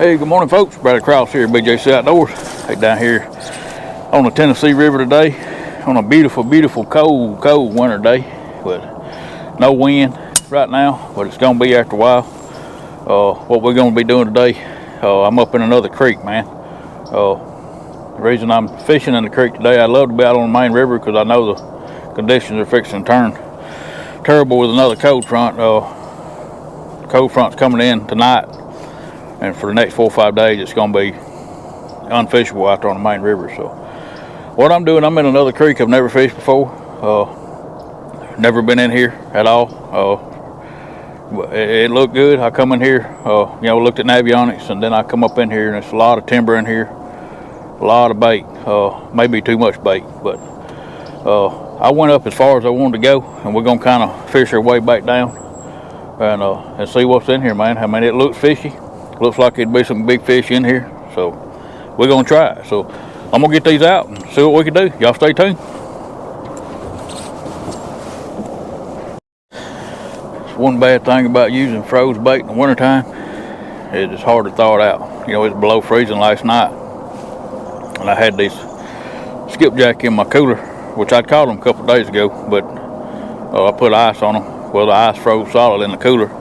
Hey, good morning, folks. Brad Krause here at BJC Outdoors. Hey, down here on the Tennessee River today on a beautiful, beautiful, cold winter day with no wind right now, but it's going to be after a while. What we're going to be doing today, I'm up in another creek, man. The reason I'm fishing in the creek today, I'd love to be out on the main river because I know the conditions are fixing to turn terrible with another cold front. Cold front's coming in tonight, and for the next 4 or 5 days it's going to be unfishable out there on the main river. So what I'm doing, I'm in another creek I've never fished before. Never been in here at all. It looked good. I come in here, looked at navionics, and then I come up in here and it's a lot of timber in here, a lot of bait, maybe too much bait, but I went up as far as I wanted to go, and we're gonna kind of fish our way back down and see what's in here, man. I mean, it looks fishy. Looks like it'd be some big fish in here, so we're gonna try it. So I'm gonna get these out and see what we can do. Y'all stay tuned. One bad thing about using froze bait in the wintertime is it's hard to thaw it out. You know, it's below freezing last night, and I had these skipjack in my cooler, which I'd caught them a couple of days ago, but I put ice on them. Well, the ice froze solid in the cooler,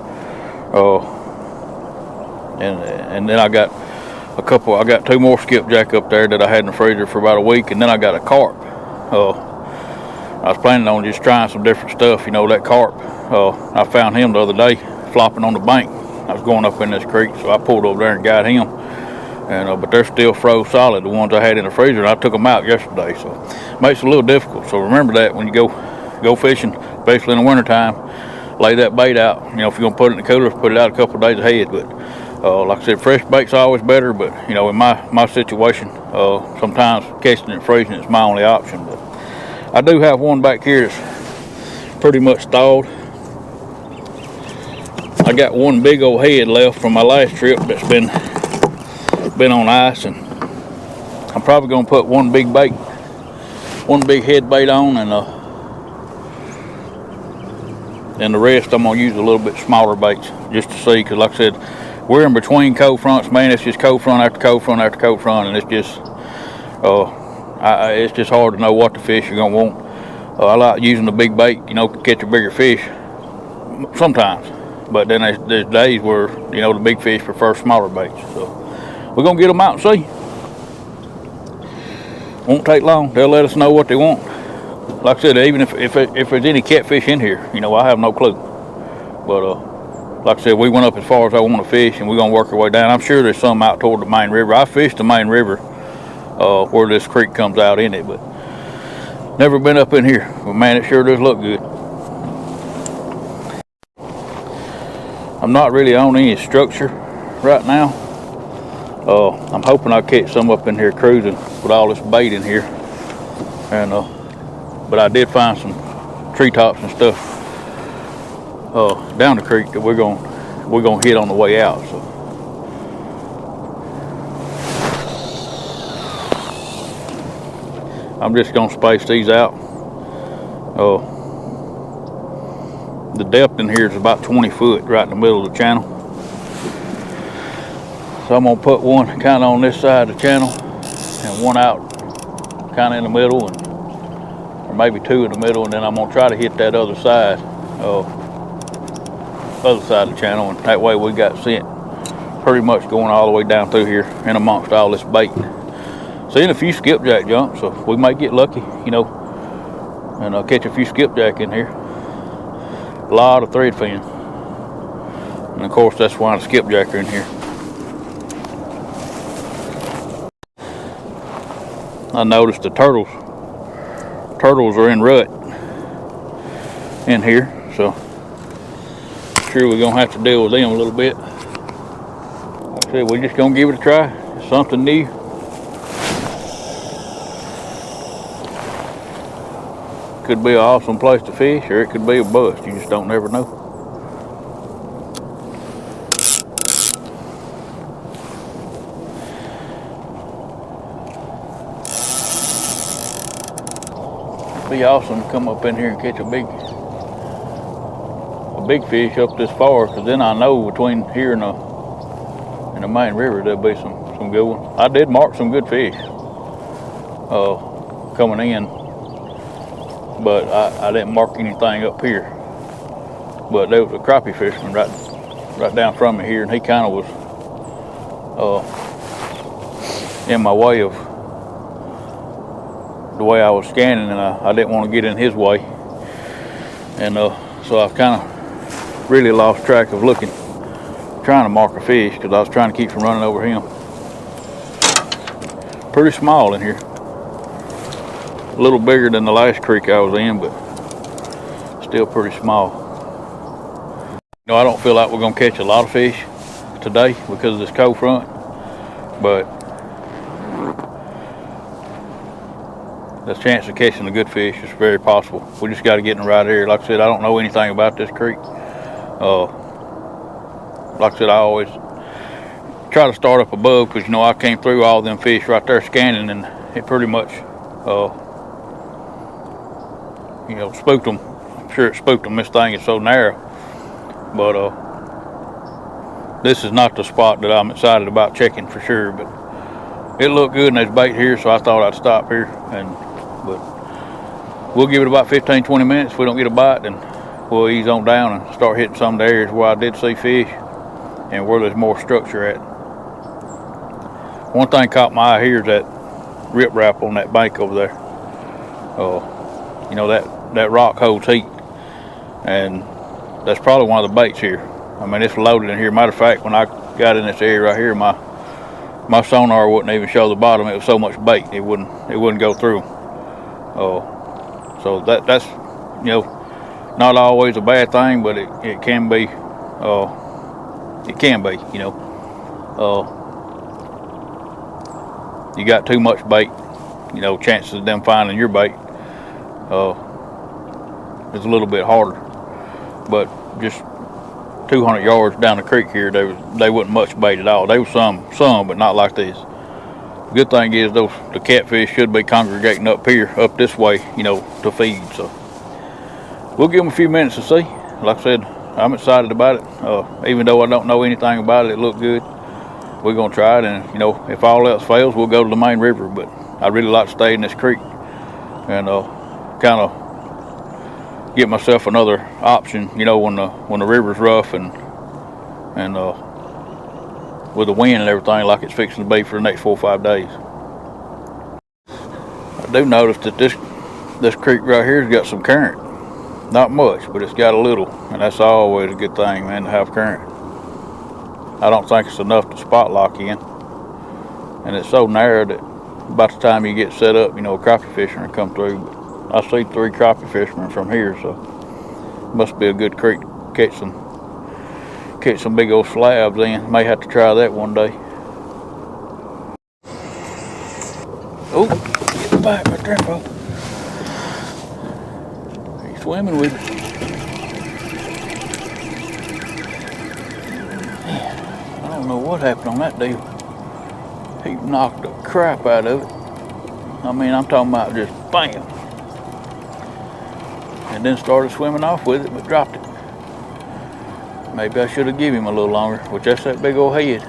and then I got two more skipjack up there that I had in the freezer for about a week, and then I got a carp. I was planning on just trying some different stuff. You know, that carp, I found him the other day flopping on the bank. I was going up in this creek, so I pulled over there and got him. And but they're still froze solid, the ones I had in the freezer, and I took them out yesterday. So it makes it a little difficult. So remember that when you go fishing, especially in the wintertime, lay that bait out. You know, if you're gonna put it in the cooler, put it out a couple of days ahead. But like I said, fresh bait's always better. But you know, in my situation, sometimes catching it freezing is my only option. But I do have one back here that's pretty much thawed. I got one big old head left from my last trip that's been on ice, and I'm probably gonna put one big head bait on, and the rest I'm gonna use a little bit smaller baits just to see, because like I said, we're in between cold fronts, man. It's just cold front after cold front after cold front, and it's just hard to know what the fish you're gonna want. I like using the big bait, you know, to catch a bigger fish sometimes, but then there's days where, you know, the big fish prefer smaller baits. So we're gonna get them out and see. Won't take long. They'll let us know what they want. Like I said, even if there's any catfish in here, you know, I have no clue. But like I said, we went up as far as I want to fish, and we're gonna work our way down. I'm sure there's some out toward the main river. I fished the main river where this creek comes out in it, but never been up in here. But man, it sure does look good. I'm not really on any structure right now. I'm hoping I'll catch some up in here cruising with all this bait in here, and but I did find some treetops and stuff down the creek that we're gonna hit on the way out. So I'm just gonna space these out. The depth in here is about 20 foot right in the middle of the channel. So I'm gonna put one kind of on this side of the channel and one out kind of in the middle, or maybe two in the middle, and then I'm gonna try to hit that other side of the channel, and that way we got scent pretty much going all the way down through here and amongst all this bait. Seeing a few skipjack jumps, so we might get lucky, you know, and I'll catch a few skipjack in here. A lot of thread fin, and of course that's why the skipjack are in here. I noticed the turtles are in rut in here, so I'm sure we're gonna have to deal with them a little bit. Like I said, we're just gonna give it a try. It's something new. Could be an awesome place to fish, or it could be a bust. You just don't never know. It'd be awesome to come up in here and catch a big fish up this far, because then I know between here and in the main river, there'll be some good ones. I did mark some good fish coming in, but I didn't mark anything up here. But there was a crappie fisherman right down from me here, and he kind of was in my way of the way I was scanning, and I didn't want to get in his way, and so I kind of really lost track of trying to mark a fish, because I was trying to keep from running over him. Pretty small in here, a little bigger than the last creek I was in, but still pretty small. You know, I don't feel like we're gonna catch a lot of fish today because of this cold front, but the chance of catching a good fish is very possible. We just got to get in the right area. Like I said, I don't know anything about this creek. Like I said, I always try to start up above, because you know I came through all them fish right there scanning, and it pretty much you know, spooked them. I'm sure it spooked them. This thing is so narrow, but this is not the spot that I'm excited about checking for sure. But it looked good and there's bait here, so I thought I'd stop here, but we'll give it about 15-20 minutes. If we don't get a bite, then we'll ease on down and start hitting some of the areas where I did see fish and where there's more structure at. One thing caught my eye here is that riprap on that bank over there. You know, that rock holds heat, and that's probably one of the baits here. I mean, it's loaded in here. Matter of fact, when I got in this area right here, my sonar wouldn't even show the bottom. It was so much bait, it wouldn't go through. So that's, you know, not always a bad thing, but it can be. It can be, you know. You got too much bait, you know, chances of them finding your bait is a little bit harder. But just 200 yards down the creek here, they wasn't much bait at all. There was some, but not like this. The good thing is the catfish should be congregating up here, up this way, you know, to feed. So we'll give them a few minutes to see. Like I said, I'm excited about it. Even though I don't know anything about it, it looked good. We're gonna try it, and you know, if all else fails, we'll go to the main river. But I really like to stay in this creek and kind of get myself another option, you know, when the river's rough and with the wind and everything like it's fixing to be for the next 4 or 5 days. I do notice that this creek right here has got some current. Not much, but it's got a little, and that's always a good thing, man, to have current. I don't think it's enough to spot lock in, and it's so narrow that about the time you get set up, you know, a crappie fisherman come through. But I see 3 crappie fishermen from here, so it must be a good creek to catch some big old slabs in. May have to try that one day. Oh, get the bite right there, folks. He's swimming with it. Man, I don't know what happened on that deal. He knocked the crap out of it. I mean, I'm talking about just bam. And then started swimming off with it, but dropped it. Maybe I should have given him a little longer, which that's that big old head.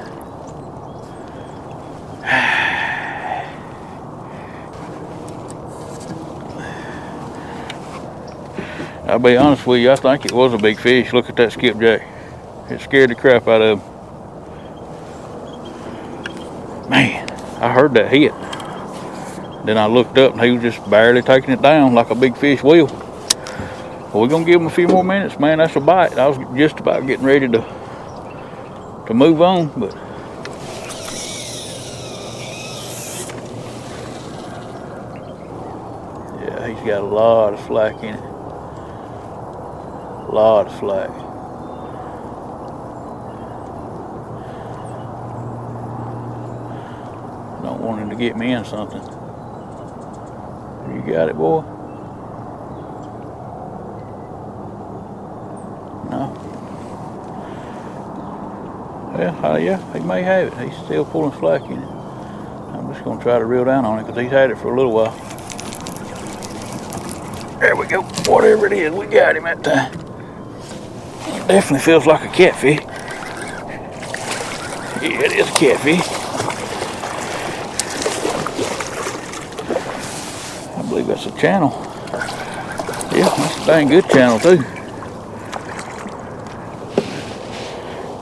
I'll be honest with you, I think it was a big fish. Look at that skipjack. It scared the crap out of him. Man, I heard that hit. Then I looked up and he was just barely taking it down like a big fish will. Well, we're gonna give him a few more minutes, man. That's a bite. I was just about getting ready to move on, but yeah, he's got a lot of slack in it. A lot of slack. Don't want him to get me in something. You got it, boy? No. Well, yeah, he may have it. He's still pulling slack in it. I'm just going to try to reel down on it because he's had it for a little while. There we go. Whatever it is, we got him that time. It definitely feels like a catfish. Yeah, it is a catfish. I believe that's a channel. Yeah, that's a dang good channel too.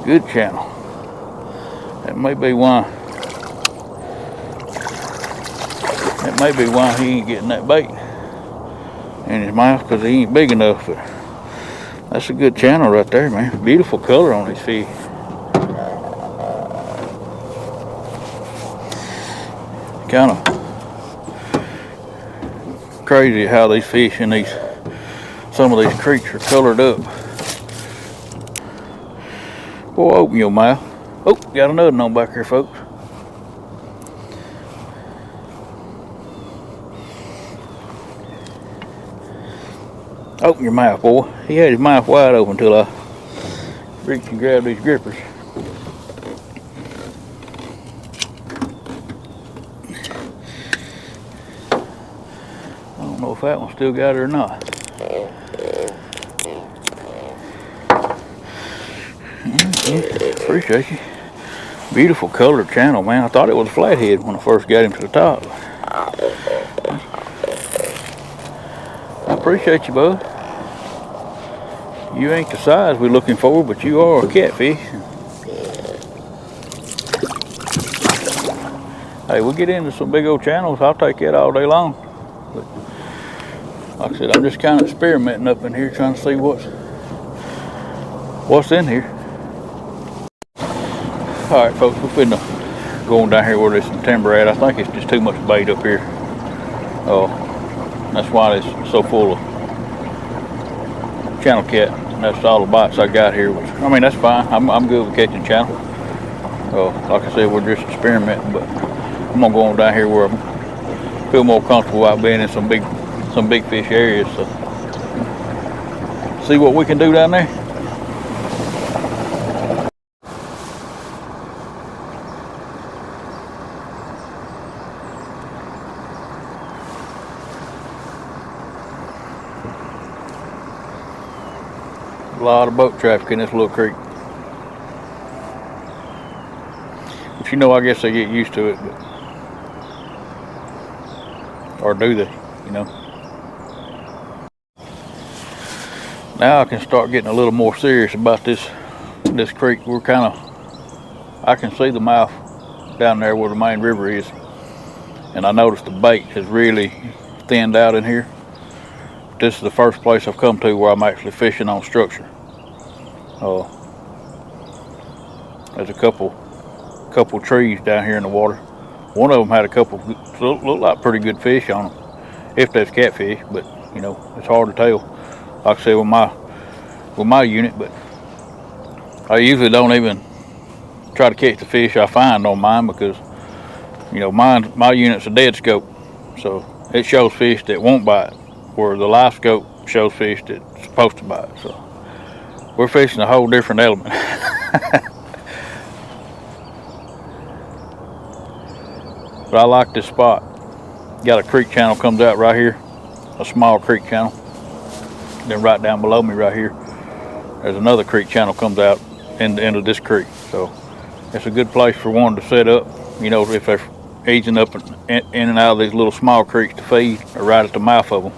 Good channel. That may be why. That may be why he ain't getting that bait in his mouth, because he ain't big enough. But that's a good channel right there, man. Beautiful color on these fish. Kind of crazy how these fish in some of these creeks are colored up. Boy, open your mouth. Oh, got another one back here, folks. Open your mouth, boy. He had his mouth wide open until I reached and grabbed these grippers. I don't know if that one still got it or not. Appreciate you. Beautiful colored channel, man. I thought it was a flathead when I first got him to the top. I appreciate you, bud. You ain't the size we're looking for, but you are a catfish. Hey, we'll get into some big old channels. I'll take that all day long. But like I said, I'm just kind of experimenting up in here, trying to see what's in here. All right, folks, we're finna go on down here where there's some timber at. I think it's just too much bait up here. That's why it's so full of channel cat. And that's all the bites I got here. Which, I mean, that's fine. I'm good with catching channel. Like I said, we're just experimenting, but I'm gonna go on down here where I feel more comfortable about being in some big fish areas. So see what we can do down there. A lot of boat traffic in this little creek. But you know, I guess they get used to it, but, or do they, you know? Now I can start getting a little more serious about this creek. I can see the mouth down there where the main river is. And I noticed the bait has really thinned out in here. This is the first place I've come to where I'm actually fishing on structure. There's a couple trees down here in the water. One of them had a couple look like pretty good fish on them, if that's catfish. But you know, it's hard to tell. Like I said, with my unit, but I usually don't even try to catch the fish I find on mine, because you know my unit's a dead scope, so it shows fish that won't bite, where the live scope shows fish that's supposed to bite. So we're fishing a whole different element. But I like this spot. Got a creek channel comes out right here, a small creek channel. Then right down below me right here, there's another creek channel comes out into this creek. So it's a good place for one to set up. You know, if they're easing up in and out of these little small creeks to feed, or right at the mouth of them.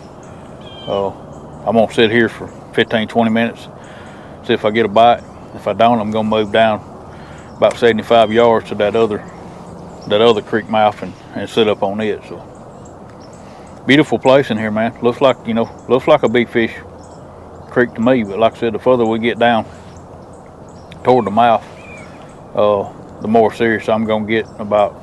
I'm gonna sit here for 15-20 minutes, see if I get a bite. If I don't, I'm gonna move down about 75 yards to that other creek mouth and sit up on it. So beautiful place in here, man. Looks like a big fish creek to me, but like I said, the further we get down toward the mouth, the more serious I'm gonna get about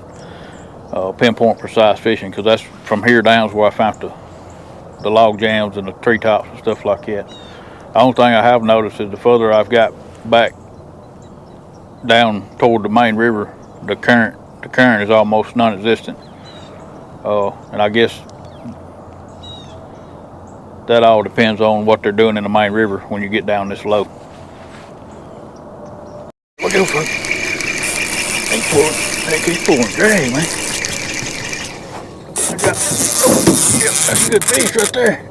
pinpoint precise fishing, because that's from here down is where I found the log jams and the treetops and stuff like that. The only thing I have noticed is the further I've got back down toward the main river, the current is almost non-existent. And I guess that all depends on what they're doing in the main river when you get down this low. Look at him. He's pulling drag, man. That's a good fish right there.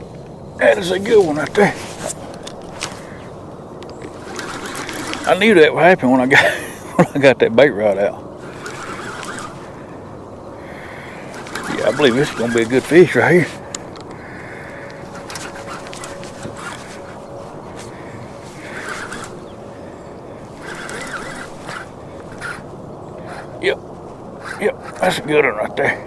That is a good one right there. I knew that would happen when I when I got that bait rod out. Yeah, I believe this is gonna be a good fish right here. Yep, that's a good one right there.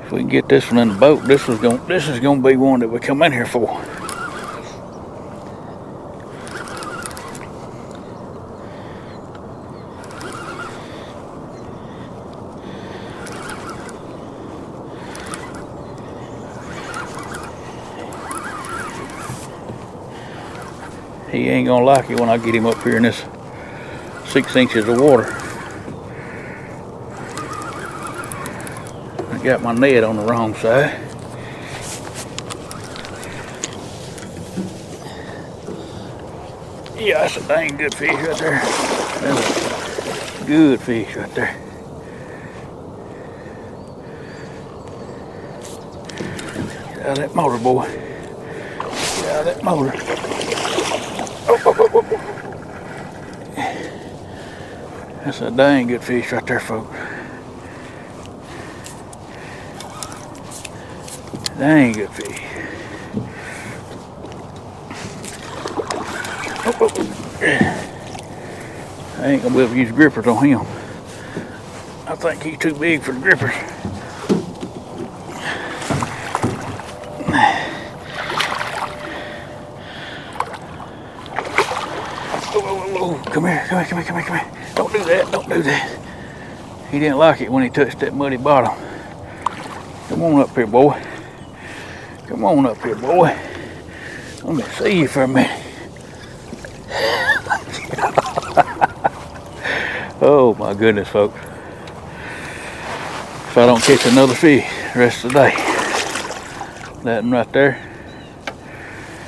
If we can get this one in the boat, this is gonna be one that we come in here for. He ain't gonna like it when I get him up here in this 6 inches of water. I got my net on the wrong side. Yeah, that's a dang good fish right there. That's a good fish right there. Get out of that motor, boy. Get out of that motor. Oh. That's a dang good fish right there, folks. Dang good fish. I ain't gonna be able to use grippers on him. I think he's too big for the grippers. Oh, come here. Don't do that. He didn't like it when he touched that muddy bottom. Come on up here, boy. Let me see you for a minute. Oh my goodness, folks. If I don't catch another fish the rest of the day, that one right there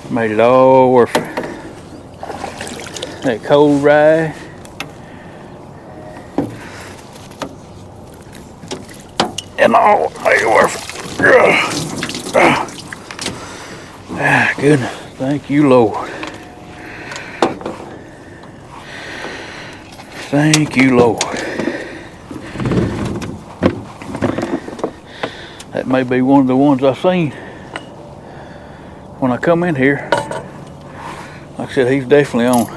made it all worth it. That cold ride. And all made it worth it. Ah, goodness. Thank you, Lord. Thank you, Lord. That may be one of the ones I seen when I come in here. Like I said, he's definitely on.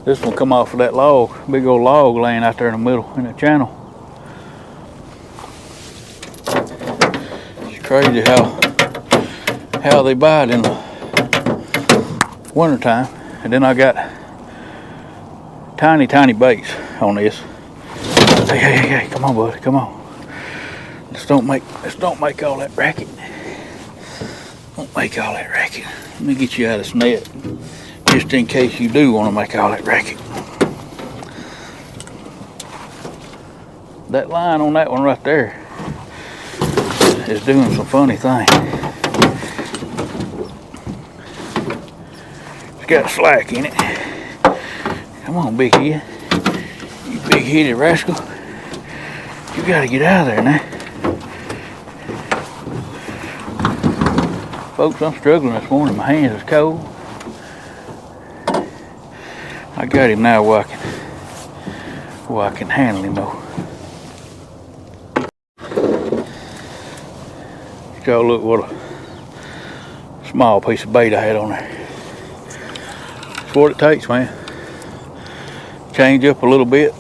This one come off of that log, big old log laying out there in the middle in the channel. It's crazy how they bite in the wintertime. And then I got tiny baits on this. Hey, come on, buddy, come on. Let's don't make all that racket. Don't make all that racket. Let me get you out of this net, just in case you do want to make all that racket. That line on that one right there is doing some funny things. It's got slack in it. Come on, big head. You big-headed rascal. You gotta get out of there now. Folks, I'm struggling this morning. My hands is cold. I got him now where I can handle him though. Y'all look what a small piece of bait I had on there. That's what it takes, man. Change up a little bit,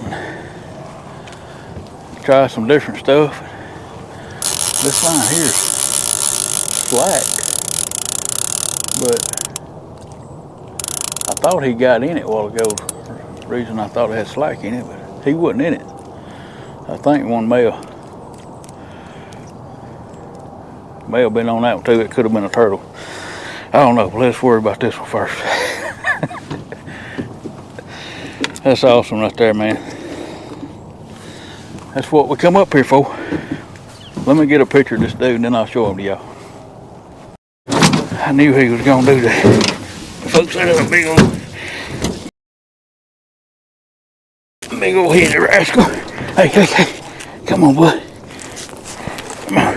try some different stuff. This line here is slack, but I thought he got in it a while ago. The reason I thought it had slack in it, but he wasn't in it. I think one may have been on that one too. It could have been a turtle. I don't know, but let's worry about this one first. That's awesome right there, man. That's what we come up here for. Let me get a picture of this dude and then I'll show him to y'all. I knew he was gonna do that. Folks, that is a big old Big old headed rascal. Hey, hey, hey. Come on, bud. Come on.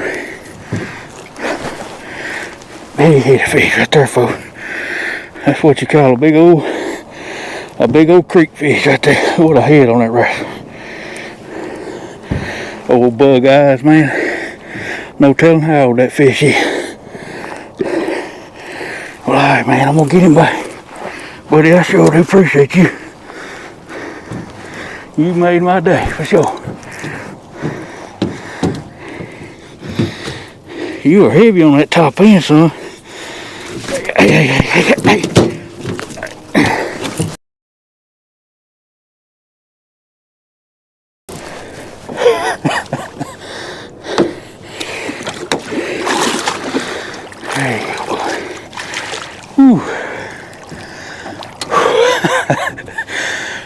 Big headed fish right there, folks. That's what you call a big old creek fish right there. What a head on that rascal. Old bug eyes, man. No telling how old that fish is. Well, alright, man, I'm gonna get him back. Buddy, I sure do appreciate you. You made my day, for sure. You are heavy on that top end, son. Hey, hey, hey, hey, hey. Whew.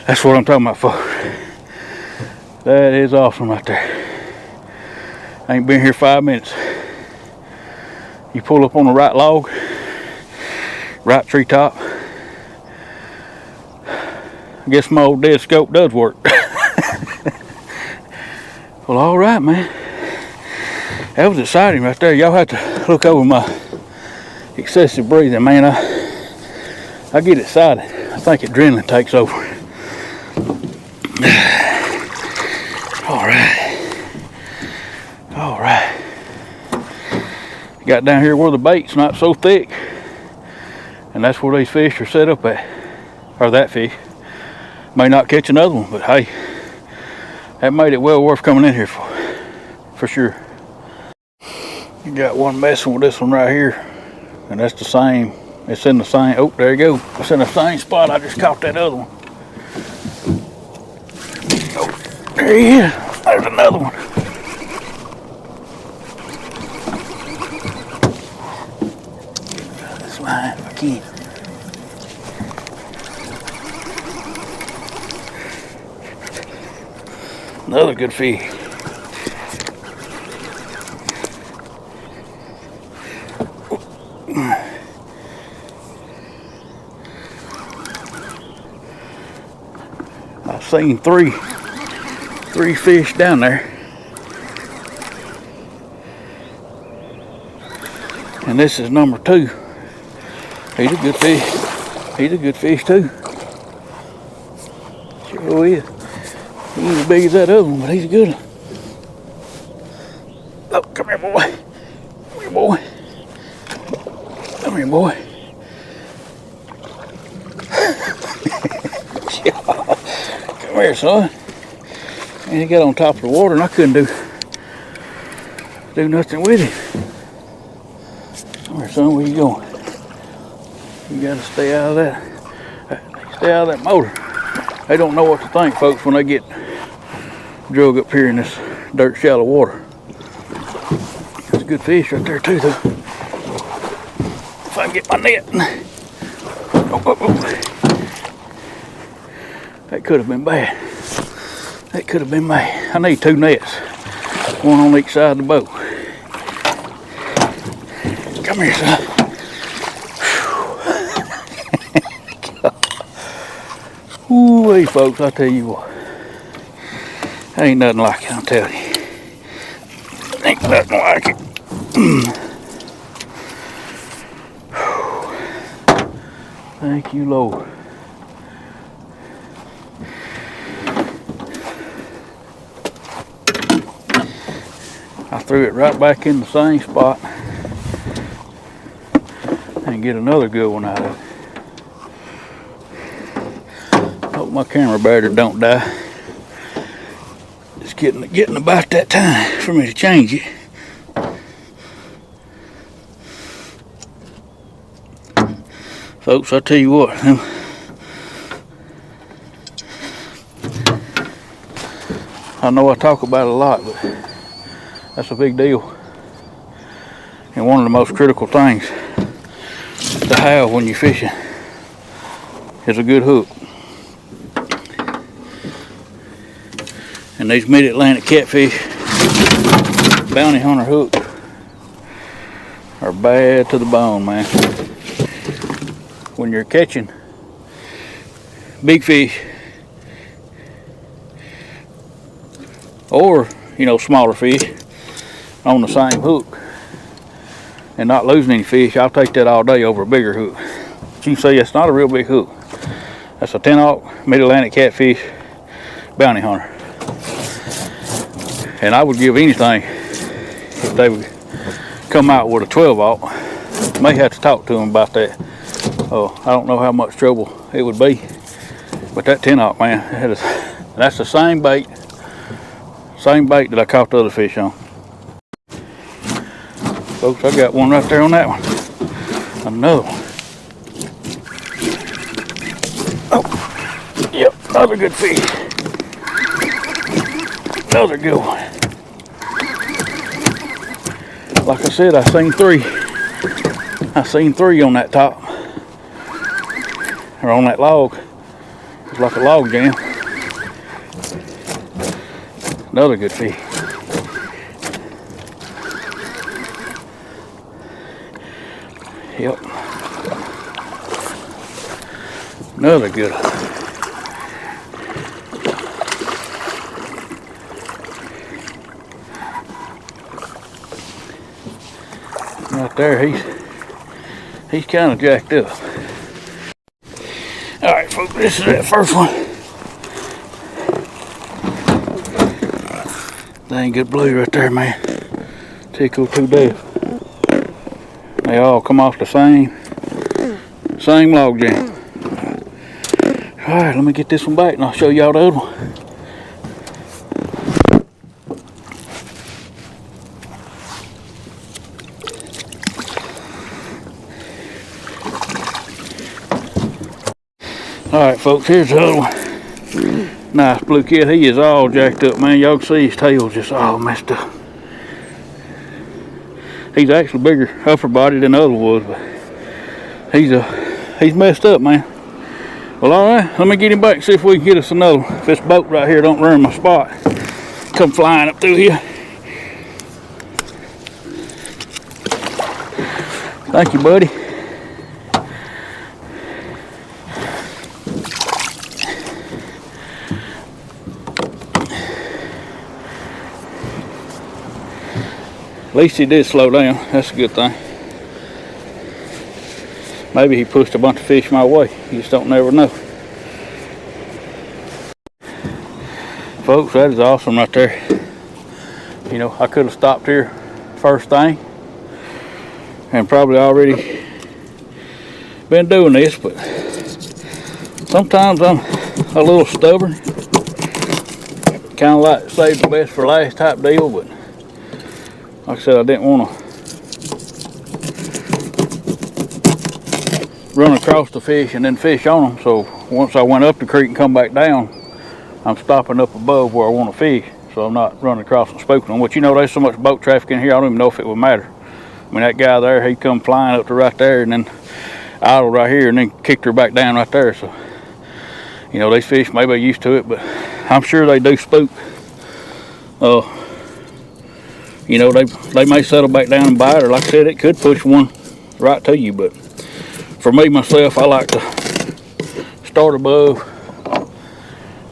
That's what I'm talking about, folks. That is awesome right there. I ain't been here 5 minutes. You pull up on the right log, right treetop. I guess my old dead scope does work. Well, all right, man. That was exciting right there. Y'all have to look over my excessive breathing, man. I get excited. I think adrenaline takes over. All right. Got down here where the bait's not so thick, and that's where these fish are set up at. Or that fish. May not catch another one, but hey, that made it well worth coming in here for sure. You got one messing with this one right here, and that's the same. It's in the same. Oh, there you go. It's in the same spot. I just caught that other one. Oh, there he is. There's another one. This line if I can. Another good fish. I've seen three fish down there, and this is number 2. He's a good fish. He's a good fish too. Sure is. He ain't as big as that other one, but he's a good one. Oh, come here, boy. Come here, boy. Come here, boy. Come here, son. And he got on top of the water, and I couldn't do nothing with him. Come here, son. Where you going? You gotta stay out of that. Stay out of that motor. They don't know what to think, folks, when they get drug up here in this dirt shallow water. There's a good fish right there too, though. If I can get my net. Oh. That could have been bad. That could have been bad. I need 2 nets. One on each side of the boat. Come here, son. Ooh, folks, I tell you what. Ain't nothing like it, I'm telling you. Ain't nothing like it. Thank you, Lord. I threw it right back in the same spot and get another good one out of it. Hope my camera battery don't die. It's getting about that time for me to change it. Folks, I tell you what, I know I talk about it a lot, but that's a big deal. And one of the most critical things to have when you're fishing is a good hook. And these mid-Atlantic catfish bounty hunter hooks are bad to the bone, man. When you're catching big fish or, you know, smaller fish on the same hook and not losing any fish, I'll take that all day over a bigger hook. But you can see it's not a real big hook. That's a 10-aught Mid-Atlantic catfish bounty hunter. And I would give anything if they would come out with a 12-aught. May have to talk to them about that. I don't know how much trouble it would be. But that 10-aught, man, that's the same bait that I caught the other fish on. Folks, I got one right there on that one. Another one. Oh, yep, another good fish. Another good one. Like I said, I seen three on that top. Or on that log. It's like a log jam. Another good fish. Yep. Another good one. Right there, he's kind of jacked up. All right, folks, this is that first one. Dang good blue right there, man. Tickled to death. They all come off the same log jam. All right, let me get this one back and I'll show y'all the other one. All right, folks, here's the other one. Nice blue kid. He is all jacked up, man. Y'all can see his tail just all messed up. He's actually bigger upper body than the other was, but he's messed up, man. Well, all right, let me get him back and see if we can get us another. If this boat right here don't ruin my spot, come flying up through here. Thank you, buddy. At least he did slow down. That's a good thing. Maybe he pushed a bunch of fish my way. You just don't never know. Folks, that is awesome right there. You know, I could have stopped here first thing and probably already been doing this, but sometimes I'm a little stubborn. Kind of like save the best for last type deal, but like I said, I didn't want to run across the fish and then fish on them. So once I went up the creek and come back down, I'm stopping up above where I want to fish. So I'm not running across and spooking them. But you know, there's so much boat traffic in here, I don't even know if it would matter. I mean, that guy there, he come flying up to right there and then idled right here and then kicked her back down right there. So, you know, these fish may be used to it, but I'm sure they do spook. You know, they may settle back down and bite, or like I said, it could push one right to you. But for me, myself, I like to start above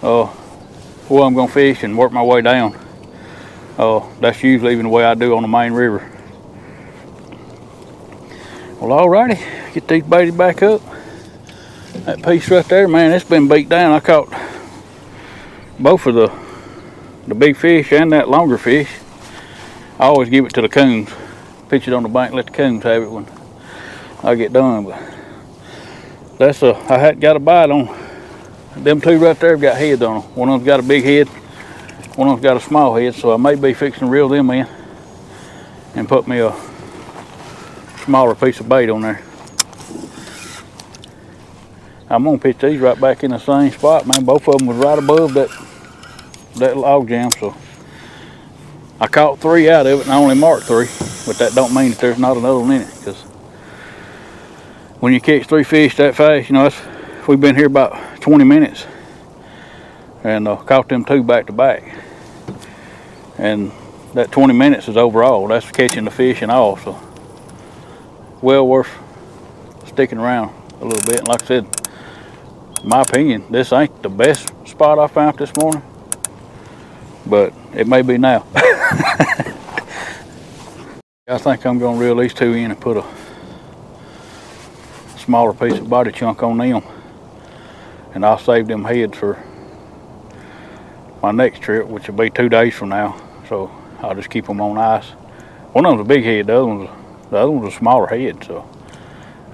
where I'm going to fish and work my way down. That's usually even the way I do on the main river. Well, alrighty, get these baited back up. That piece right there, man, it's been beat down. I caught both of the big fish and that longer fish. I always give it to the coons. Pitch it on the bank, let the coons have it when I get done. But that's I hadn't got a bite on them two right there. Have got heads on them. One of them's got a big head, one of them's got a small head. So I may be fixing to reel them in and put me a smaller piece of bait on there. I'm gonna pitch these right back in the same spot, man. Both of them was right above that log jam. So I caught 3 out of it and I only marked 3, but that don't mean that there's not another one in it, because when you catch 3 fish that fast, you know, we've been here about 20 minutes and caught them 2 back to back, and that 20 minutes is overall. That's catching the fish and all, so well worth sticking around a little bit. And like I said, in my opinion, this ain't the best spot I found this morning, but it may be now. I think I'm gonna reel these two in and put a smaller piece of body chunk on them, and I'll save them heads for my next trip, which will be 2 days from now. So I'll just keep them on ice. One of them's a big head, the other one's a smaller head, so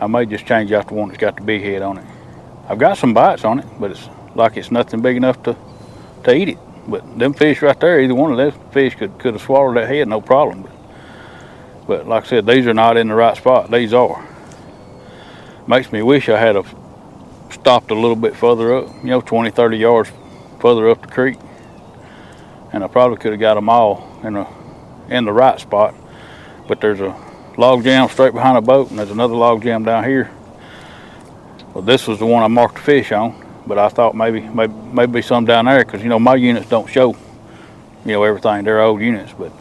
I may just change out the one that's got the big head on it. I've got some bites on it, but it's nothing big enough to eat it. But them fish right there, either one of those fish could have swallowed that head, no problem. But like I said, these are not in the right spot. These are. Makes me wish I had stopped a little bit further up, 20, 30 yards further up the creek, and I probably could have got them all in the right spot. But there's a log jam straight behind a boat, and there's another log jam down here. Well, this was the one I marked the fish on, but I thought maybe some down there, because my units don't show everything. They're old units, but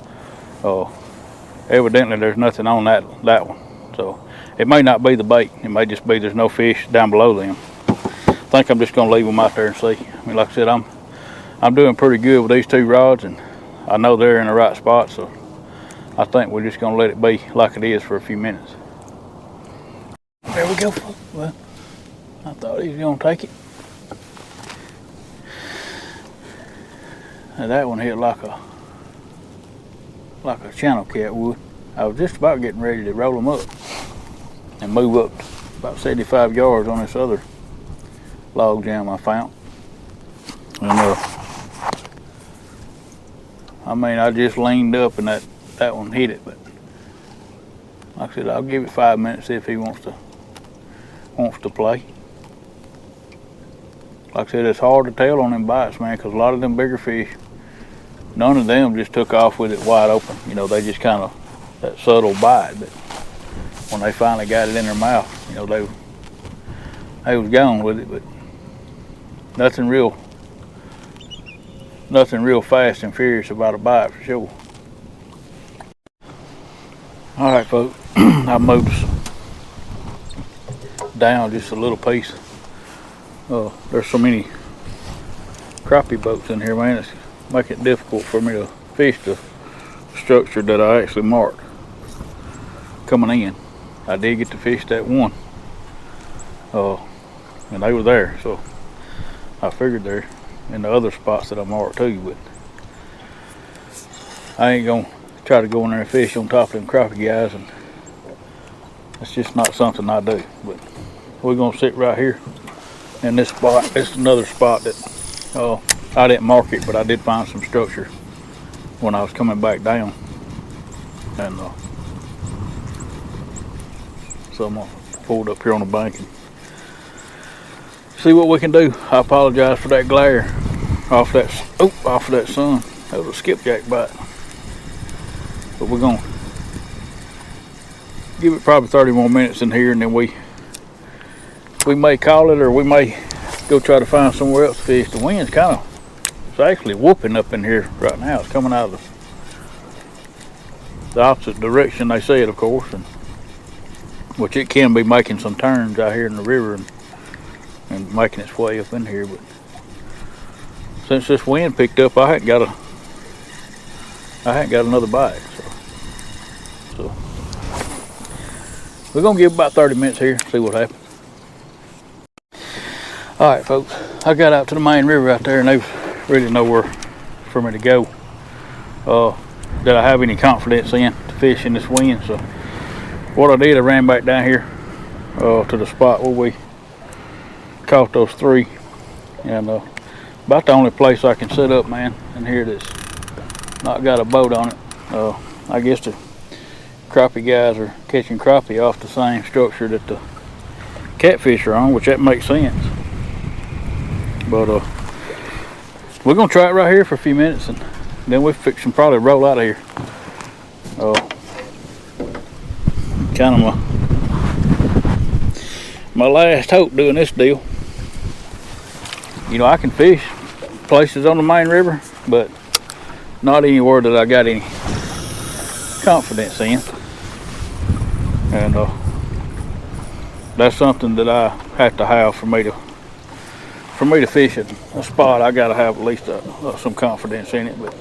evidently there's nothing on that one. So it may not be the bait. It may just be there's no fish down below them. I think I'm just gonna leave them out there and see. I mean, like I said, I'm doing pretty good with these 2 rods, and I know they're in the right spot, so I think we're just gonna let it be like it is for a few minutes. There we go. Well, I thought he was gonna take it. And that one hit like a channel cat would. I was just about getting ready to roll them up and move up about 75 yards on this other log jam I found. And I mean, I just leaned up and that one hit it, but like I said, I'll give it 5 minutes, see if he wants to play. Like I said, it's hard to tell on them bites, man, because a lot of them bigger fish, none of them just took off with it wide open. They just kind of, that subtle bite, but when they finally got it in their mouth, they was gone with it. But nothing real fast and furious about a bite for sure. All right, folks, I moved down just a little piece. There's so many crappie boats in here, man. It's making it difficult for me to fish the structure that I actually marked coming in. I did get to fish that one, and they were there, so I figured they're in the other spots that I marked too. But I ain't gonna try to go in there and fish on top of them crappie guys, and it's just not something I do. But we're gonna sit right here in this spot. It's another spot that I didn't mark it, but I did find some structure when I was coming back down, and so I'm gonna pull it up here on the bank and see what we can do. I apologize for that glare off of that sun. That was a skipjack bite, but we're gonna give it probably 30 more minutes in here, and then we may call it, or we may go try to find somewhere else to fish. The wind's it's actually whooping up in here right now. It's coming out of the opposite direction they say it, of course, and which it can be making some turns out here in the river and making its way up in here. But since this wind picked up, I hadn't got another bite. So we're gonna give about 30 minutes here, see what happens. All right, folks, I got out to the main river out there, and there's really nowhere for me to go that I have any confidence in to fish in this wind. So what I did, I ran back down here to the spot where we caught those 3, and about the only place I can set up, man, in here that's not got a boat on it. I guess the crappie guys are catching crappie off the same structure that the catfish are on, which that makes sense. But we're gonna try it right here for a few minutes, and then we're fixing probably roll out of here. Kind of my last hope doing this deal. I can fish places on the main river, but not anywhere that I got any confidence in, and that's something that I have to have for me to for me to fish at a spot, I gotta have at least some confidence in it. But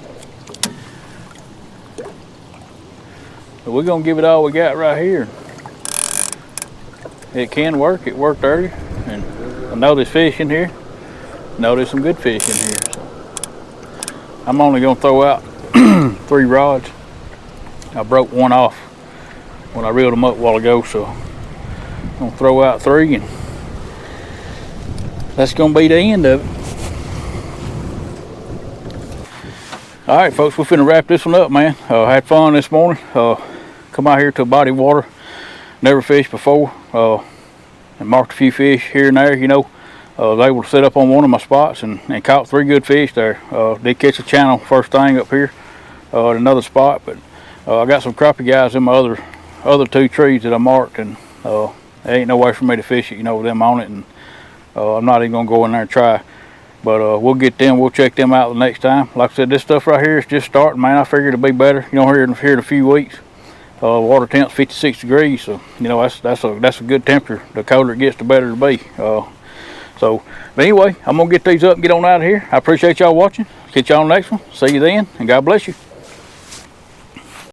we're gonna give it all we got right here. It can work. It worked earlier, and I know there's fish in here. I know there's some good fish in here. So I'm only gonna throw out 3 rods. I broke one off when I reeled them up a while ago, so I'm gonna throw out 3, and that's gonna be the end of it. All right, folks, we're finna wrap this one up, man. Had fun this morning. Come out here to a body of water, never fished before, and marked a few fish here and there. You know, I was able to set up on one of my spots and caught 3 good fish there. Did catch a channel first thing up here at another spot, but I got some crappie guys in my other 2 trees that I marked, and there ain't no way for me to fish it, you know, with them on it, and I'm not even gonna go in there and try. But we'll get them, we'll check them out the next time. Like I said, this stuff right here is just starting, man. I figured it'd be better, you know, here in a few weeks. Water temp's 56 degrees, so you know that's a good temperature. The colder it gets, the better it'll be. But anyway, I'm gonna get these up and get on out of here. I appreciate y'all watching. Catch y'all on the next one. See you then, and God bless you.